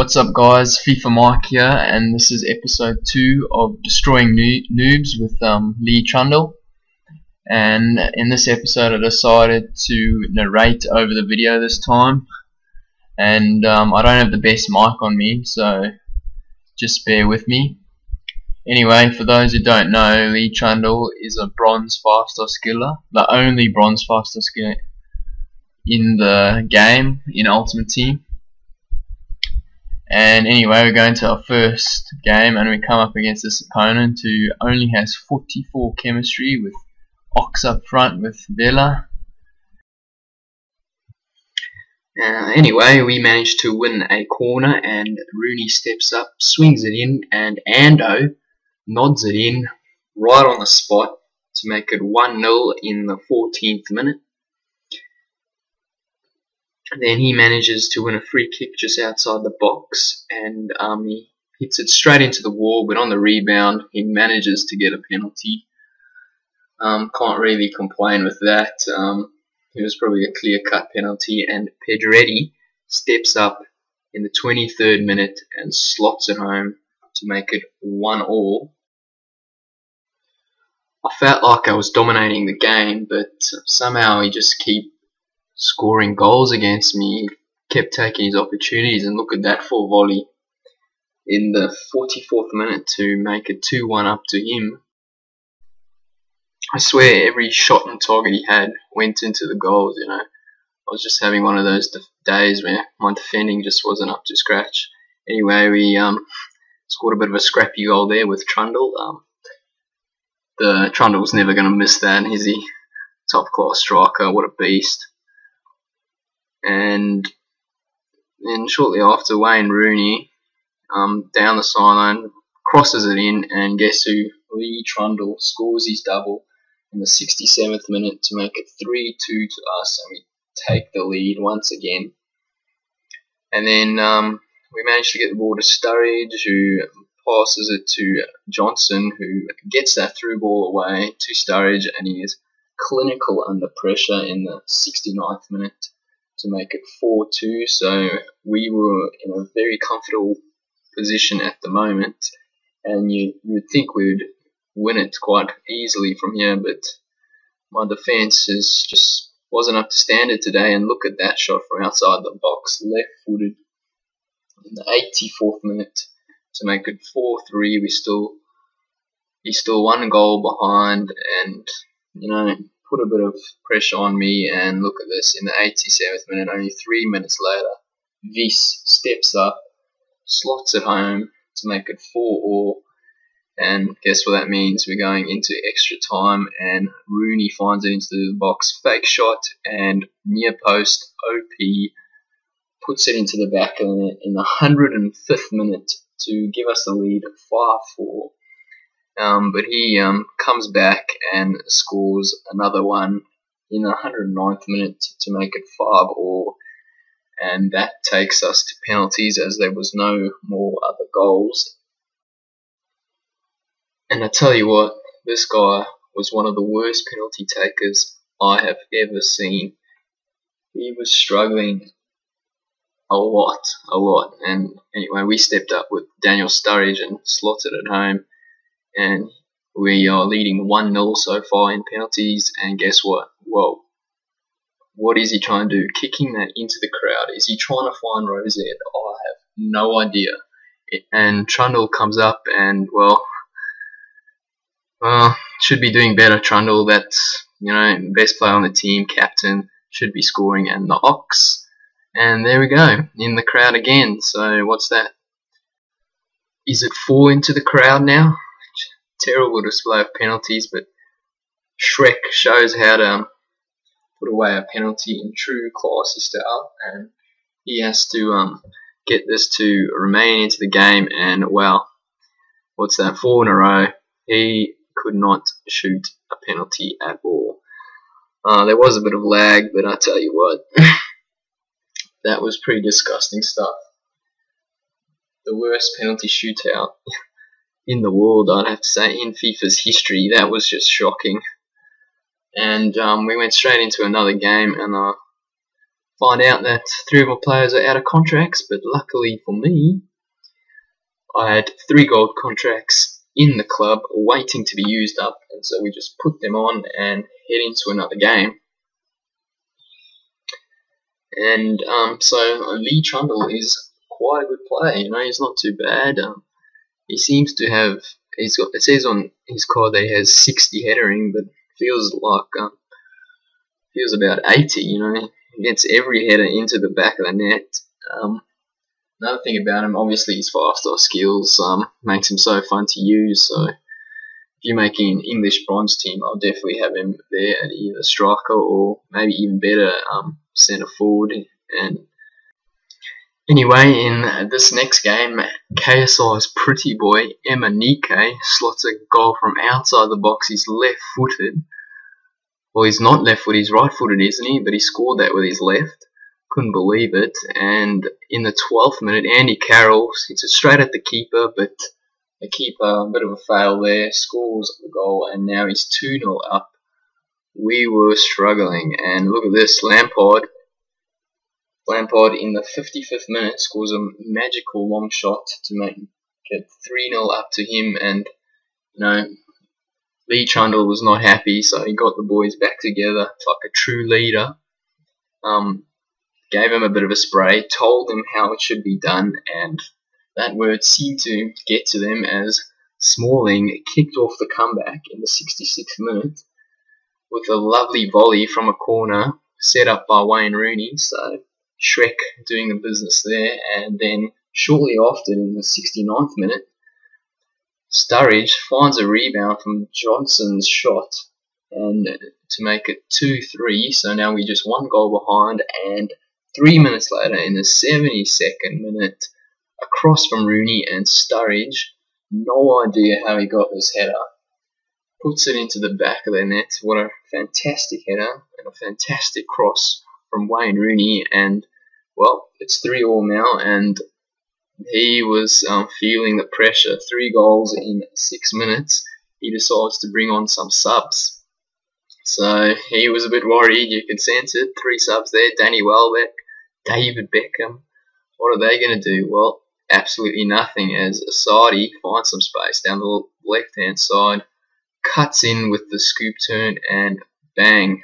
What's up guys, FIFA Mike here, and this is episode 2 of Destroying Noobs with Lee Trundle. And in this episode I decided to narrate over the video this time, and I don't have the best mic on me, so just bear with me. Anyway, for those who don't know, Lee Trundle is a bronze 5-star skiller, the only bronze 5-star skiller in the game, in Ultimate Team. And anyway, we're going to our first game, and we come up against this opponent who only has 44 chemistry, with Ox up front with Vela. Anyway, we managed to win a corner, and Rooney steps up, swings it in, and Ando nods it in right on the spot to make it 1-0 in the 14th minute. Then he manages to win a free kick just outside the box, and he hits it straight into the wall, but on the rebound he manages to get a penalty. Can't really complain with that. It was probably a clear-cut penalty, and Pedretti steps up in the 23rd minute and slots it home to make it 1-1. I felt like I was dominating the game, but somehow he just kept scoring goals against me. He kept taking his opportunities, and look at that full volley in the 44th minute to make it 2-1 up to him. I swear every shot and target he had went into the goals, you know. I was just having one of those days where my defending just wasn't up to scratch. Anyway, we scored a bit of a scrappy goal there with Trundle. The Trundle was never going to miss that. He's a top class striker, what a beast. And then shortly after, Wayne Rooney down the sideline crosses it in, and guess who? Lee Trundle scores his double in the 67th minute to make it 3-2 to us, and we take the lead once again. And then we managed to get the ball to Sturridge, who passes it to Johnson, who gets that through ball away to Sturridge, and he is clinical under pressure in the 69th minute to make it 4-2. So we were in a very comfortable position at the moment, and you would think we would win it quite easily from here, but my defence just wasn't up to standard today. And look at that shot from outside the box, left-footed in the 84th minute to make it 4-3. He's still one goal behind, and you know, put a bit of pressure on me. And look at this, in the 87th minute, only 3 minutes later, Vis steps up, slots it home to make it 4-4. And guess what that means? We're going into extra time, and Rooney finds it into the box, fake shot, and near post OP puts it into the back of the net in the 105th minute to give us the lead 5-4. But he comes back and scores another one in the 109th minute to make it 5-5, and that takes us to penalties, as there was no more other goals. And I tell you what, this guy was one of the worst penalty takers I have ever seen. He was struggling a lot. And anyway, we stepped up with Daniel Sturridge and slotted it home. And we are leading 1-0 so far in penalties. And guess what? Whoa. What is he trying to do? Kicking that into the crowd. Is he trying to find Rosette? I have no idea. And Trundle comes up, and well, should be doing better. Trundle, that's, you know, best player on the team, captain, should be scoring, and the Ox. And there we go, in the crowd again. So what's that? Is it 4 into the crowd now? Terrible display of penalties, but Shrek shows how to put away a penalty in true classy style, and he has to get this to remain into the game. And well, what's that? 4 in a row. He could not shoot a penalty at all. There was a bit of lag, but I tell you what, that was pretty disgusting stuff. The worst penalty shootout in the world, I'd have to say, in FIFA's history. That was just shocking. And we went straight into another game, and find out that 3 of my players are out of contracts, but luckily for me, I had 3 gold contracts in the club waiting to be used up, and so we just put them on and head into another game. And so Lee Trundle is quite a good player, you know, he's not too bad. He seems to have, it says on his card that he has 60 headering, but feels like, feels about 80, you know, he gets every header into the back of the net. Another thing about him, obviously his 5-star skills makes him so fun to use, so if you're making an English bronze team, I'll definitely have him there at either striker or maybe even better centre forward. And anyway, in this next game, KSI's pretty boy Emma Nike slots a goal from outside the box. He's left-footed. Well, he's not left-footed, he's right-footed, isn't he? But he scored that with his left. Couldn't believe it. And in the 12th minute, Andy Carroll hits it straight at the keeper, but the keeper, a bit of a fail there, scores the goal, and now he's 2-0 up. We were struggling, and look at this, Lampard in the 55th minute scores a magical long shot to make it 3-0 up to him, and you know, Lee Trundle was not happy, so he got the boys back together like a true leader. Gave him a bit of a spray, told them how it should be done, and that word seemed to get to them as Smalling kicked off the comeback in the 66th minute with a lovely volley from a corner set up by Wayne Rooney. So Shrek doing the business there, and then shortly after, in the 69th minute, Sturridge finds a rebound from Johnson's shot and to make it 2-3. So now we're just 1 goal behind, and 3 minutes later, in the 72nd minute, a cross from Rooney, and Sturridge, no idea how he got this header, puts it into the back of the net. What a fantastic header and a fantastic cross from Wayne Rooney, and well, it's 3-3 now, and he was feeling the pressure. 3 goals in 6 minutes. He decides to bring on some subs. So he was a bit worried, you can sense it. 3 subs there, Danny Welbeck, David Beckham. What are they going to do? Well, absolutely nothing, as Asadi finds some space down the left-hand side, cuts in with the scoop turn, and bang,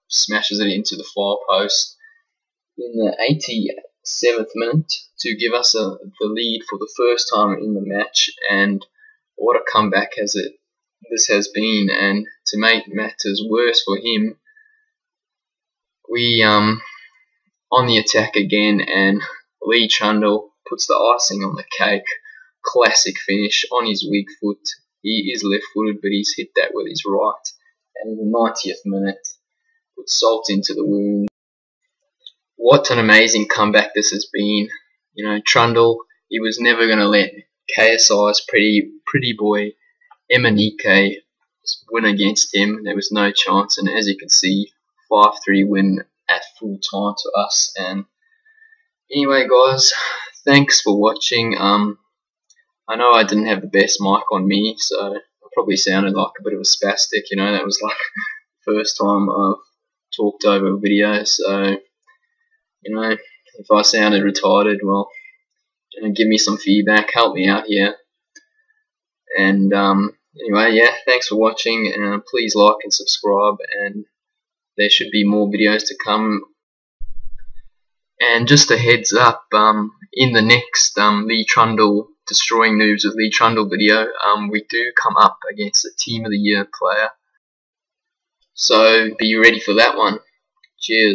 smashes it into the far post in the 87th minute to give us the lead for the first time in the match. And what a comeback this has been, and to make matters worse for him, we on the attack again, and Lee Trundle puts the icing on the cake. Classic finish on his weak foot. He is left-footed, but he's hit that with his right. And in the 90th minute, puts salt into the wound. What an amazing comeback this has been. You know, Trundle, he was never going to let KSI's pretty boy Emma Nike win against him. There was no chance, and as you can see, 5-3 win at full time to us. And anyway, guys, thanks for watching. I know I didn't have the best mic on me, so I probably sounded like a bit of a spastic, you know. That was like the first time I've talked over a video, so you know, if I sounded retarded, well, you know, give me some feedback, help me out here. And anyway, yeah, thanks for watching, and please like and subscribe, and there should be more videos to come. And just a heads up, in the next Lee Trundle Destroying Noobs with Lee Trundle video, we do come up against a Team of the Year player, so be ready for that one. Cheers.